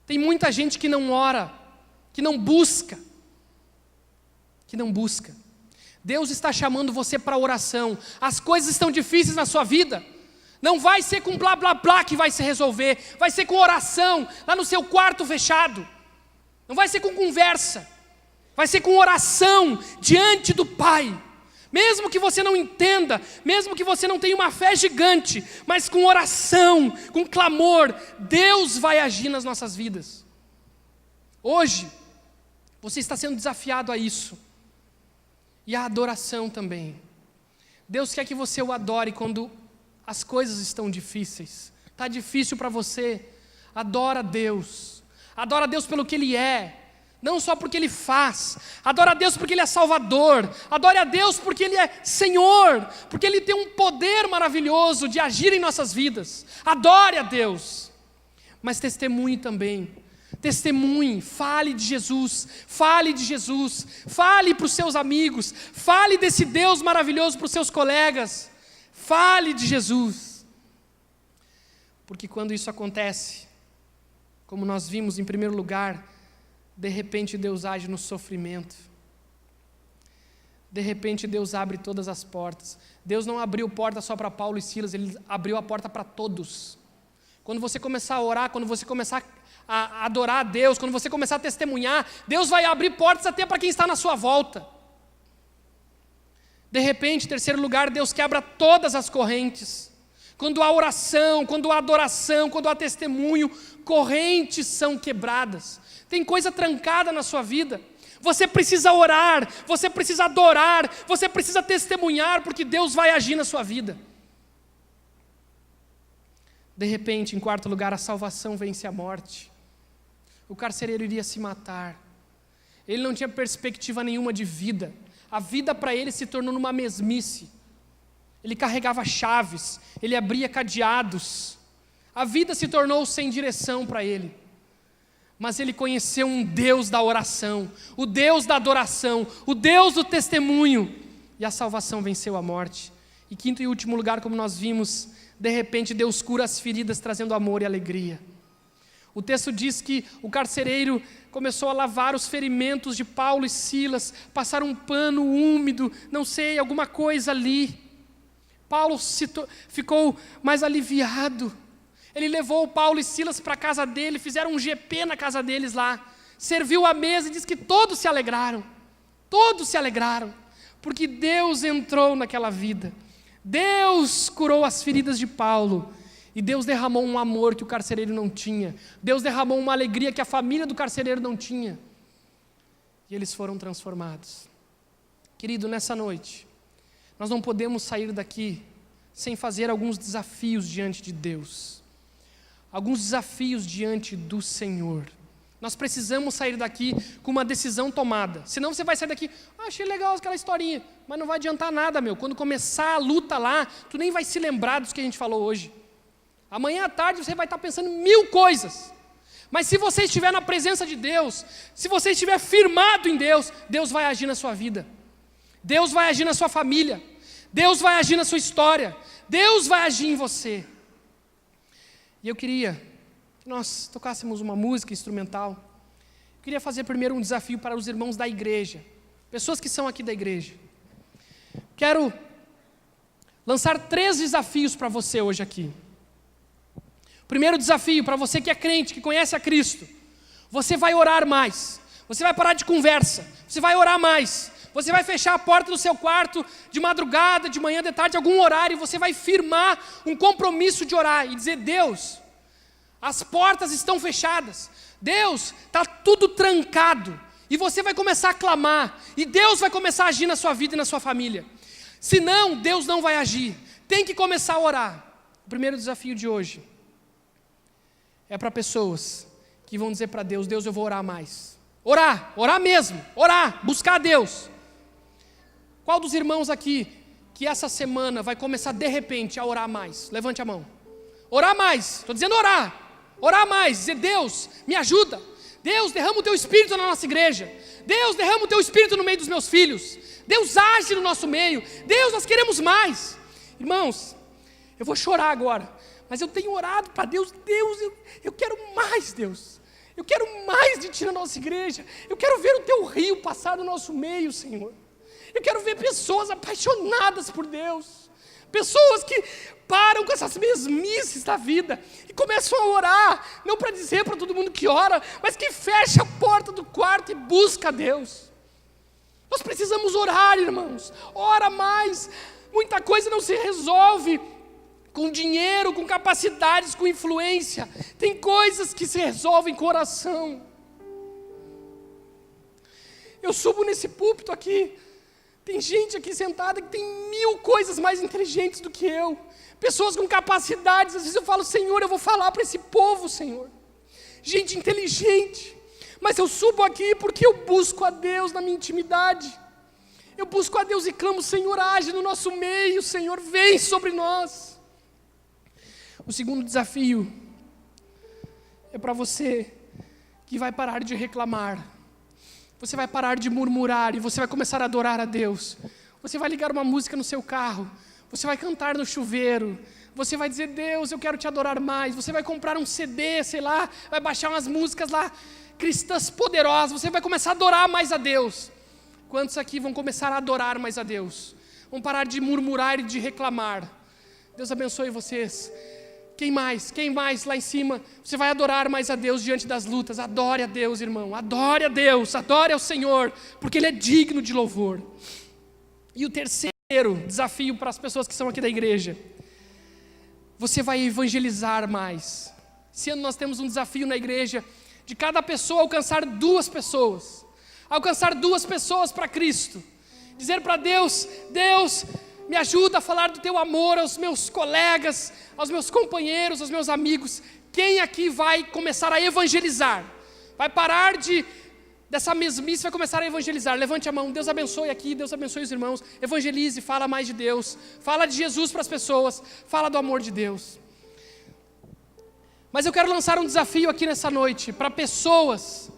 Tem muita gente que não ora, que não busca. Deus está chamando você para oração. As coisas estão difíceis na sua vida. Não vai ser com blá blá blá que vai se resolver. Vai ser com oração, lá no seu quarto fechado. Não vai ser com conversa. Vai ser com oração diante do Pai. Mesmo que você não entenda, mesmo que você não tenha uma fé gigante, mas com oração, com clamor, Deus vai agir nas nossas vidas. Hoje, você está sendo desafiado a isso. E a adoração também. Deus quer que você o adore quando as coisas estão difíceis. Está difícil para você? Adora a Deus. Adora a Deus pelo que Ele é. Não só porque Ele faz. Adora a Deus porque Ele é Salvador. Adore a Deus porque Ele é Senhor. Porque Ele tem um poder maravilhoso de agir em nossas vidas. Adore a Deus. Mas testemunhe também. Testemunhe, fale de Jesus. Fale de Jesus. Fale para os seus amigos. Fale desse Deus maravilhoso para os seus colegas. Fale de Jesus. Porque quando isso acontece, como nós vimos em primeiro lugar, de repente Deus age no sofrimento. De repente Deus abre todas as portas. Deus não abriu porta só para Paulo e Silas, Ele abriu a porta para todos. Quando você começar a orar, quando você começar a adorar a Deus, quando você começar a testemunhar, Deus vai abrir portas até para quem está na sua volta. De repente, em terceiro lugar, Deus quebra todas as correntes. Quando há oração, quando há adoração, quando há testemunho, correntes são quebradas. Tem coisa trancada na sua vida. Você precisa orar, você precisa adorar, você precisa testemunhar, porque Deus vai agir na sua vida. De repente, em quarto lugar, a salvação vence a morte. O carcereiro iria se matar. Ele não tinha perspectiva nenhuma de vida. A vida para ele se tornou numa mesmice. Ele carregava chaves, ele abria cadeados. A vida se tornou sem direção para ele. Mas ele conheceu um Deus da oração, o Deus da adoração, o Deus do testemunho. E a salvação venceu a morte. E quinto e último lugar, como nós vimos, de repente Deus cura as feridas, trazendo amor e alegria. O texto diz que o carcereiro começou a lavar os ferimentos de Paulo e Silas, passar um pano úmido, não sei, alguma coisa ali. Paulo ficou mais aliviado. Ele levou Paulo e Silas para a casa dele, fizeram um GP na casa deles lá, serviu a mesa e diz que todos se alegraram, porque Deus entrou naquela vida, Deus curou as feridas de Paulo, e Deus derramou um amor que o carcereiro não tinha, Deus derramou uma alegria que a família do carcereiro não tinha, e eles foram transformados. Querido, nessa noite, nós não podemos sair daqui sem fazer alguns desafios diante de Deus. Alguns desafios diante do Senhor. Nós precisamos sair daqui com uma decisão tomada. Senão você vai sair daqui, achei legal aquela historinha, mas não vai adiantar nada, meu. Quando começar a luta lá, tu nem vai se lembrar dos que a gente falou hoje. Amanhã à tarde você vai estar pensando em 1000 coisas. Mas se você estiver na presença de Deus, se você estiver firmado em Deus, Deus vai agir na sua vida. Deus vai agir na sua família. Deus vai agir na sua história. Deus vai agir em você. E eu queria que nós tocássemos uma música instrumental. Eu queria fazer primeiro um desafio para os irmãos da igreja, pessoas que são aqui da igreja. Quero lançar 3 desafios para você hoje aqui. Primeiro desafio para você que é crente, que conhece a Cristo. Você vai orar mais, você vai parar de conversa, você vai orar mais. Você vai fechar a porta do seu quarto de madrugada, de manhã, de tarde, algum horário, e você vai firmar um compromisso de orar e dizer: Deus, as portas estão fechadas, Deus, está tudo trancado, e você vai começar a clamar, e Deus vai começar a agir na sua vida e na sua família. Senão, Deus não vai agir. Tem que começar a orar. O primeiro desafio de hoje é para pessoas que vão dizer para Deus: Deus, eu vou orar mais. Orar mesmo, buscar a Deus. Qual dos irmãos aqui que essa semana vai começar de repente a orar mais? Levante a mão. Orar mais, estou dizendo orar mais, dizer: Deus, me ajuda. Deus, derrama o teu Espírito na nossa igreja. Deus, derrama o teu Espírito no meio dos meus filhos. Deus, age no nosso meio. Deus, nós queremos mais. Irmãos, eu vou chorar agora, mas eu tenho orado para Deus. Deus, eu quero mais, Deus. Eu quero mais de Ti na nossa igreja. Eu quero ver o Teu rio passar no nosso meio, Senhor. Eu quero ver pessoas apaixonadas por Deus. Pessoas que param com essas mesmices da vida e começam a orar, não para dizer para todo mundo que ora, mas que fecha a porta do quarto e busca a Deus. Nós precisamos orar, irmãos. Ora mais. Muita coisa não se resolve com dinheiro, com capacidades, com influência. Tem coisas que se resolvem com oração. Eu subo nesse púlpito aqui, tem gente aqui sentada que tem 1000 coisas mais inteligentes do que eu. Pessoas com capacidades. Às vezes eu falo, Senhor, eu vou falar para esse povo, Senhor. Gente inteligente. Mas eu subo aqui porque eu busco a Deus na minha intimidade. Eu busco a Deus e clamo, Senhor, age no nosso meio, Senhor, vem sobre nós. O segundo desafio é para você que vai parar de reclamar. Você vai parar de murmurar e você vai começar a adorar a Deus. Você vai ligar uma música no seu carro. Você vai cantar no chuveiro. Você vai dizer, Deus, eu quero te adorar mais. Você vai comprar um CD, sei lá, vai baixar umas músicas lá, cristãs poderosas. Você vai começar a adorar mais a Deus. Quantos aqui vão começar a adorar mais a Deus? Vão parar de murmurar e de reclamar. Deus abençoe vocês. Quem mais? Quem mais lá em cima? Você vai adorar mais a Deus diante das lutas. Adore a Deus, irmão. Adore a Deus. Adore ao Senhor, porque Ele é digno de louvor. E o terceiro desafio para as pessoas que são aqui da igreja. Você vai evangelizar mais. Esse ano nós temos um desafio na igreja de cada pessoa alcançar 2 pessoas. Alcançar 2 pessoas para Cristo. Dizer para Deus, Deus, me ajuda a falar do Teu amor aos meus colegas, aos meus companheiros, aos meus amigos. Quem aqui vai começar a evangelizar? Vai parar dessa mesmice, vai começar a evangelizar. Levante a mão. Deus abençoe aqui, Deus abençoe os irmãos. Evangelize, fala mais de Deus. Fala de Jesus para as pessoas. Fala do amor de Deus. Mas eu quero lançar um desafio aqui nessa noite para pessoas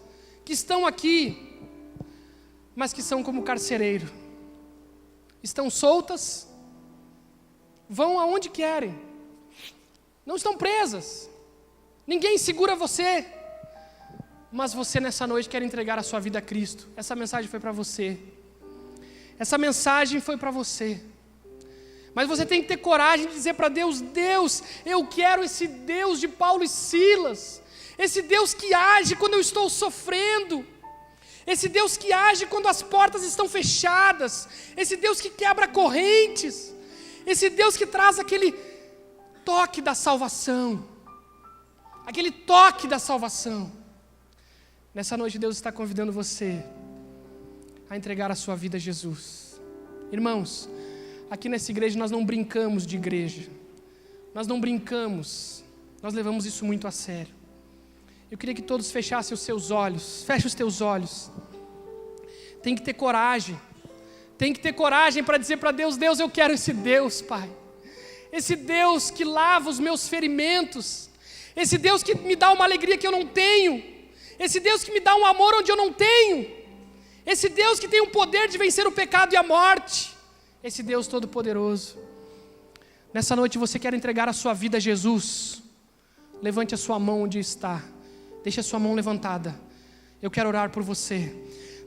que estão aqui, mas que são como carcereiro. Estão soltas, vão aonde querem, não estão presas, ninguém segura você, mas você nessa noite quer entregar a sua vida a Cristo. Essa mensagem foi para você, essa mensagem foi para você, mas você tem que ter coragem de dizer para Deus, Deus, eu quero esse Deus de Paulo e Silas, esse Deus que age quando eu estou sofrendo, esse Deus que age quando as portas estão fechadas, esse Deus que quebra correntes, esse Deus que traz aquele toque da salvação, aquele toque da salvação. Nessa noite Deus está convidando você a entregar a sua vida a Jesus. Irmãos, aqui nessa igreja nós não brincamos de igreja, nós não brincamos, nós levamos isso muito a sério. Eu queria que todos fechassem os seus olhos. Feche os teus olhos. Tem que ter coragem. Tem que ter coragem para dizer para Deus, Deus, eu quero esse Deus, Pai. Esse Deus que lava os meus ferimentos. Esse Deus que me dá uma alegria que eu não tenho. Esse Deus que me dá um amor onde eu não tenho. Esse Deus que tem o poder de vencer o pecado e a morte. Esse Deus todo-poderoso. Nessa noite você quer entregar a sua vida a Jesus. Levante a sua mão onde está. Deixe a sua mão levantada. Eu quero orar por você.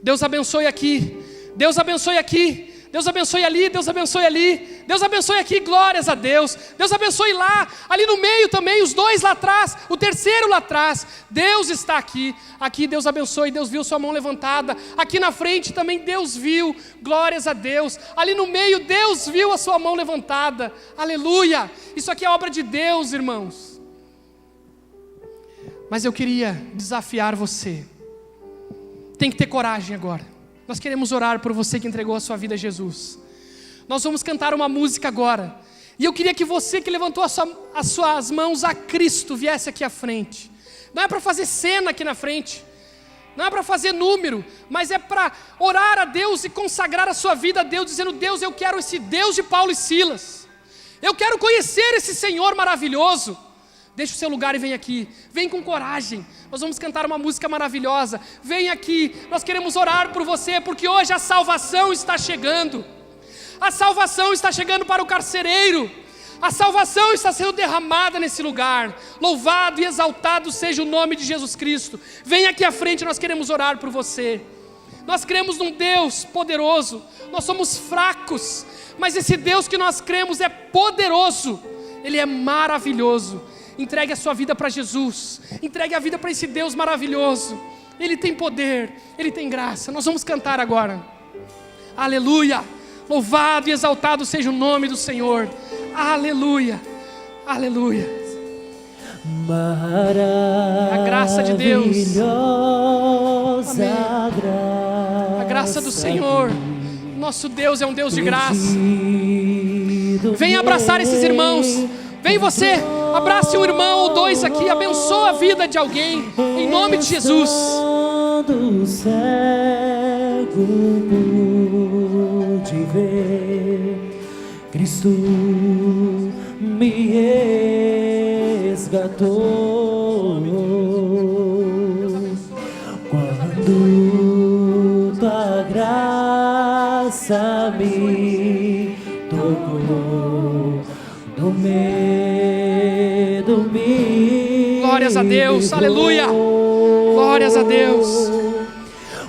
Deus abençoe aqui. Deus abençoe aqui. Deus abençoe ali. Deus abençoe ali. Deus abençoe aqui. Glórias a Deus. Deus abençoe lá. Ali no meio também. Os 2 lá atrás. O terceiro lá atrás. Deus está aqui. Aqui Deus abençoe. Deus viu sua mão levantada. Aqui na frente também Deus viu. Glórias a Deus. Ali no meio Deus viu a sua mão levantada. Aleluia. Isso aqui é obra de Deus, irmãos. Mas eu queria desafiar você. Tem que ter coragem agora. Nós queremos orar por você que entregou a sua vida a Jesus. Nós vamos cantar uma música agora. E eu queria que você que levantou as suas mãos a Cristo viesse aqui à frente. Não é para fazer cena aqui na frente. Não é para fazer número. Mas é para orar a Deus e consagrar a sua vida a Deus. Dizendo, Deus, eu quero esse Deus de Paulo e Silas. Eu quero conhecer esse Senhor maravilhoso. Deixa o seu lugar e vem aqui. Vem com coragem. Nós vamos cantar uma música maravilhosa. Vem aqui. Nós queremos orar por você, porque hoje a salvação está chegando. A salvação está chegando para o carcereiro. A salvação está sendo derramada nesse lugar. Louvado e exaltado seja o nome de Jesus Cristo. Vem aqui à frente, nós queremos orar por você. Nós cremos num Deus poderoso. Nós somos fracos, mas esse Deus que nós cremos é poderoso. Ele é maravilhoso. Entregue a sua vida para Jesus. Entregue a vida para esse Deus maravilhoso. Ele tem poder, Ele tem graça. Nós vamos cantar agora. Aleluia. Louvado e exaltado seja o nome do Senhor. Aleluia. Aleluia. A graça de Deus. Amém. A graça do Senhor. Nosso Deus é um Deus de graça. Venha abraçar esses irmãos. Vem você, abrace um irmão ou dois aqui, abençoa a vida de alguém, em nome de Jesus.
Cego pude ver, Cristo me resgatou. Quando tua graça me tocou, do medo me
glórias a Deus, aleluia, glórias a Deus.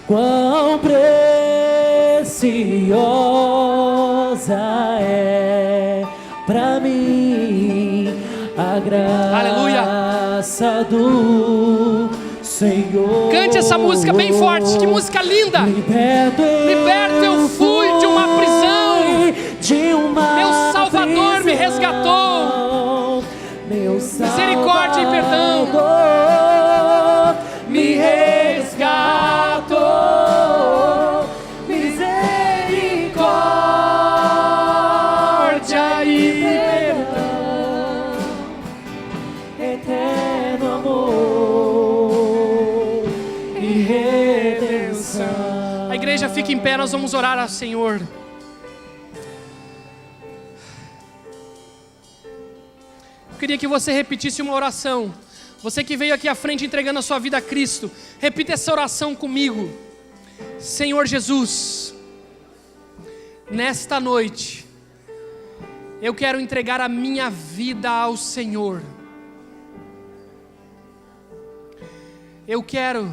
Quão preciosa é pra mim a graça do Senhor.
Cante essa música bem forte, que música linda. Liberto eu fui de uma prisão, meu Salvador me resgatou. Misericórdia e perdão
me resgatou. Misericórdia e perdão, eterno amor e redenção.
A igreja fica em pé, nós vamos orar ao Senhor. Eu queria que você repetisse uma oração. Você que veio aqui à frente entregando a sua vida a Cristo, repita essa oração comigo. Senhor Jesus, nesta noite, eu quero entregar a minha vida ao Senhor. Eu quero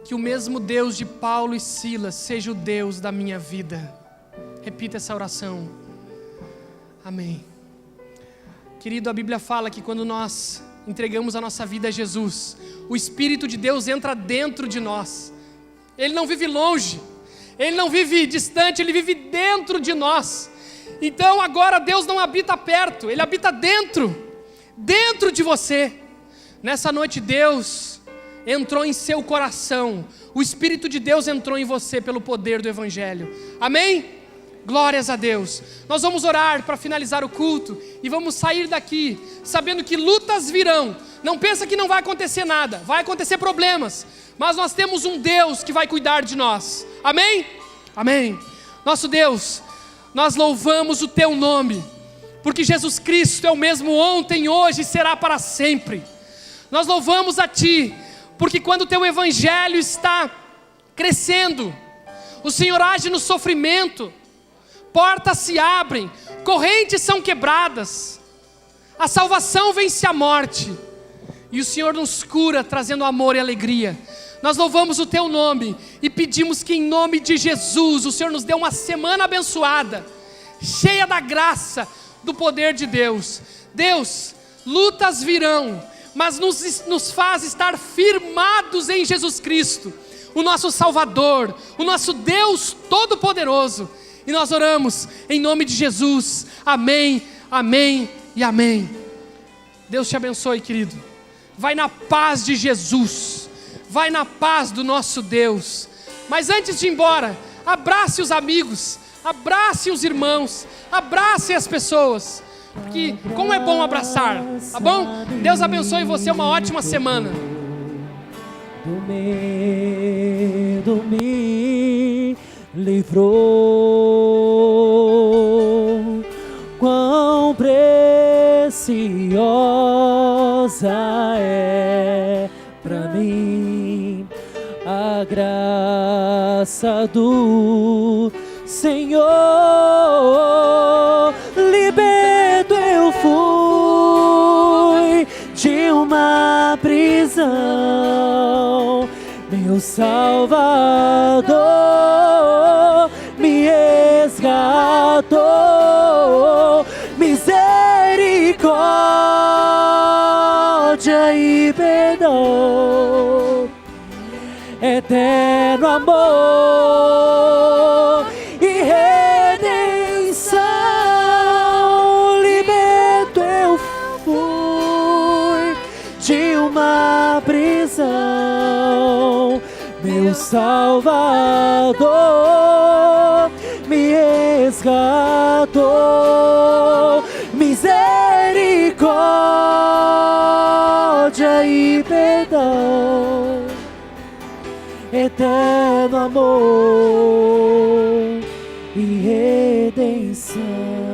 que o mesmo Deus de Paulo e Silas seja o Deus da minha vida. Repita essa oração. Amém. Querido, a Bíblia fala que quando nós entregamos a nossa vida a Jesus, o Espírito de Deus entra dentro de nós. Ele não vive longe, Ele não vive distante, Ele vive dentro de nós. Então agora Deus não habita perto, Ele habita dentro de você. Nessa noite Deus entrou em seu coração, o Espírito de Deus entrou em você pelo poder do Evangelho. Amém? Glórias a Deus. Nós vamos orar para finalizar o culto e vamos sair daqui sabendo que lutas virão. Não pensa que não vai acontecer nada, vai acontecer problemas, mas nós temos um Deus que vai cuidar de nós. Amém? Amém. Nosso Deus, nós louvamos o Teu nome, porque Jesus Cristo é o mesmo ontem, hoje e será para sempre. Nós louvamos a Ti, porque quando o Teu Evangelho está crescendo, o Senhor age no sofrimento, portas se abrem, correntes são quebradas, a salvação vence a morte, e o Senhor nos cura, trazendo amor e alegria. Nós louvamos o Teu nome, e pedimos que em nome de Jesus, o Senhor nos dê uma semana abençoada, cheia da graça, do poder de Deus. Deus, lutas virão, mas nos faz estar firmados em Jesus Cristo, o nosso Salvador, o nosso Deus Todo-Poderoso. E nós oramos em nome de Jesus. Amém, amém e amém. Deus te abençoe, querido. Vai na paz de Jesus. Vai na paz do nosso Deus. Mas antes de ir embora, abrace os amigos, abrace os irmãos, abrace as pessoas. Porque como é bom abraçar, tá bom? Deus abençoe você, uma ótima semana.
Do medo me livrou, quão preciosa graça do Senhor. Liberto eu fui de uma prisão, meu Salvador me resgatou. Misericórdia e perdão, eterno amor e redenção. Liberto eu fui de uma prisão, meu Salvador me resgatou. Misericórdia e perdão, eterno amor e redenção.